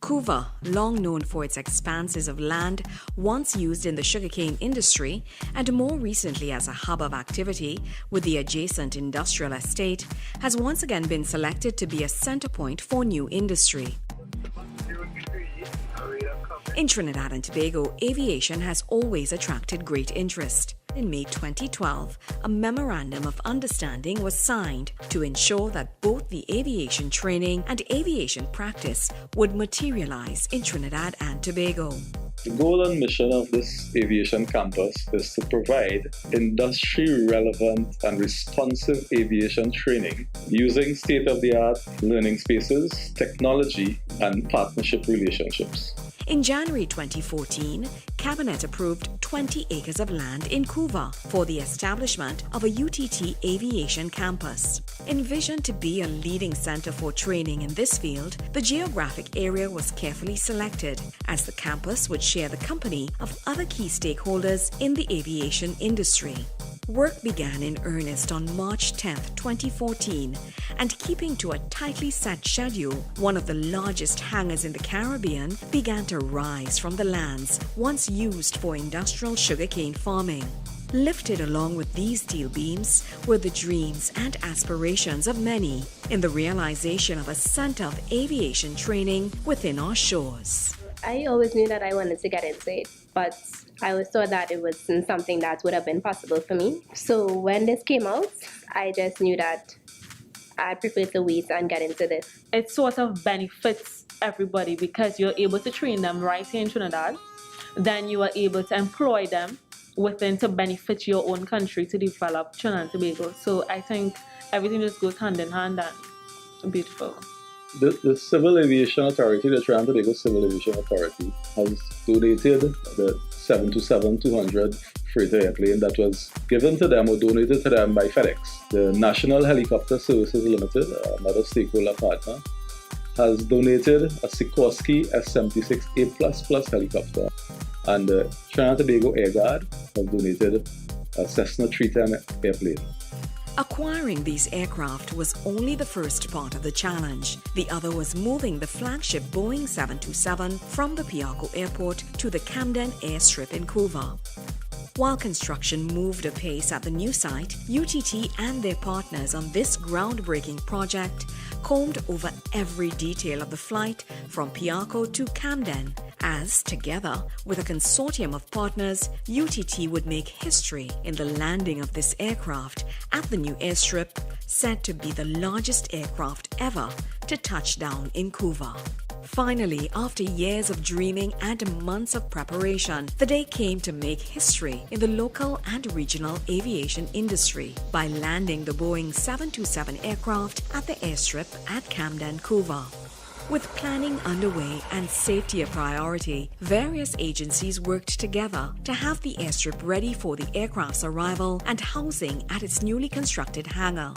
Cudda, long known for its expanses of land once used in the sugarcane industry and more recently as a hub of activity with the adjacent industrial estate, has once again been selected to be a center point for new industry. In Trinidad and Tobago, aviation has always attracted great interest. In May 2012, a Memorandum of Understanding was signed to ensure that both the aviation training and aviation practice would materialize in Trinidad and Tobago. The goal and mission of this aviation campus is to provide industry-relevant and responsive aviation training using state-of-the-art learning spaces, technology, and partnership relationships. In January 2014, Cabinet approved 20 acres of land in Cudda for the establishment of a UTT aviation campus. Envisioned to be a leading center for training in this field, the geographic area was carefully selected as the campus would share the company of other key stakeholders in the aviation industry. Work began in earnest on March 10, 2014, and keeping to a tightly set schedule, one of the largest hangars in the Caribbean began to rise from the lands once used for industrial sugarcane farming. Lifted along with these steel beams were the dreams and aspirations of many in the realization of a center of aviation training within our shores. I always knew that I wanted to get into it, but I always thought that it wasn't something that would have been possible for me. So when this came out, I just knew that I prefer to wait and get into this. It sort of benefits everybody because you're able to train them right here in Trinidad. Then you are able to employ them within to benefit your own country to develop Trinidad and Tobago. So I think everything just goes hand in hand and beautiful. The Civil Aviation Authority, the Trinidad and Tobago Civil Aviation Authority, has donated the 727-200 freighter airplane that was given to them or donated to them by FedEx. The National Helicopter Services Limited, another stakeholder partner, has donated a Sikorsky S-76A++ helicopter, and the Trinidad and Tobago Air Guard have donated a Cessna 310 airplane. Acquiring these aircraft was only the first part of the challenge. The other was moving the flagship Boeing 727 from the Piarco Airport to the Camden Airstrip in Cudda. While construction moved apace at the new site, UTT and their partners on this groundbreaking project combed over every detail of the flight from Piarco to Camden, as together with a consortium of partners, UTT would make history in the landing of this aircraft at the new airstrip, said to be the largest aircraft ever to touch down in Cudda. Finally, after years of dreaming and months of preparation, the day came to make history in the local and regional aviation industry by landing the Boeing 727 aircraft at the airstrip at Camden, Cudda. With planning underway and safety a priority, various agencies worked together to have the airstrip ready for the aircraft's arrival and housing at its newly constructed hangar.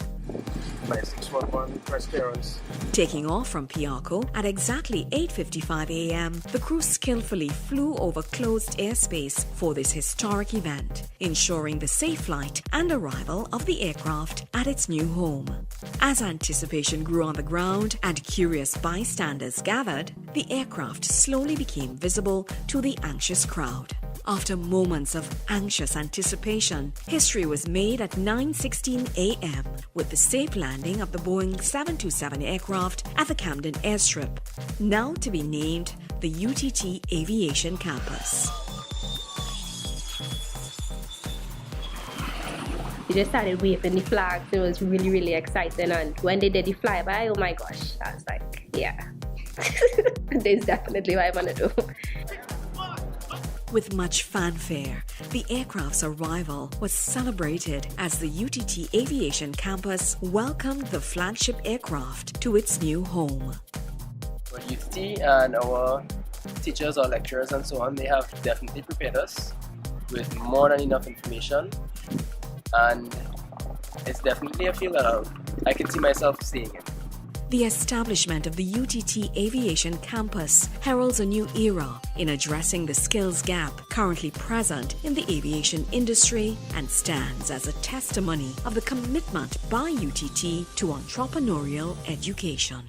9611, press clearance. Taking off from Piarco at exactly 8:55 a.m., the crew skillfully flew over closed airspace for this historic event, ensuring the safe flight and arrival of the aircraft at its new home. As anticipation grew on the ground and curious bystanders gathered, the aircraft slowly became visible to the anxious crowd. After moments of anxious anticipation, history was made at 9:16 a.m. with the safe landing of the Boeing 727 aircraft at the Camden Airstrip, now to be named the UTT Aviation Campus. We just started waving the flags. It was really, really exciting. And when they did the flyby, oh my gosh, I was like, yeah, this is definitely what I want to do. With much fanfare, the aircraft's arrival was celebrated as the UTT Aviation Campus welcomed the flagship aircraft to its new home. For UTT and our teachers or lecturers and so on, they have definitely prepared us with more than enough information, and it's definitely a field that I can see myself staying in. The establishment of the UTT Aviation Campus heralds a new era in addressing the skills gap currently present in the aviation industry and stands as a testimony of the commitment by UTT to entrepreneurial education.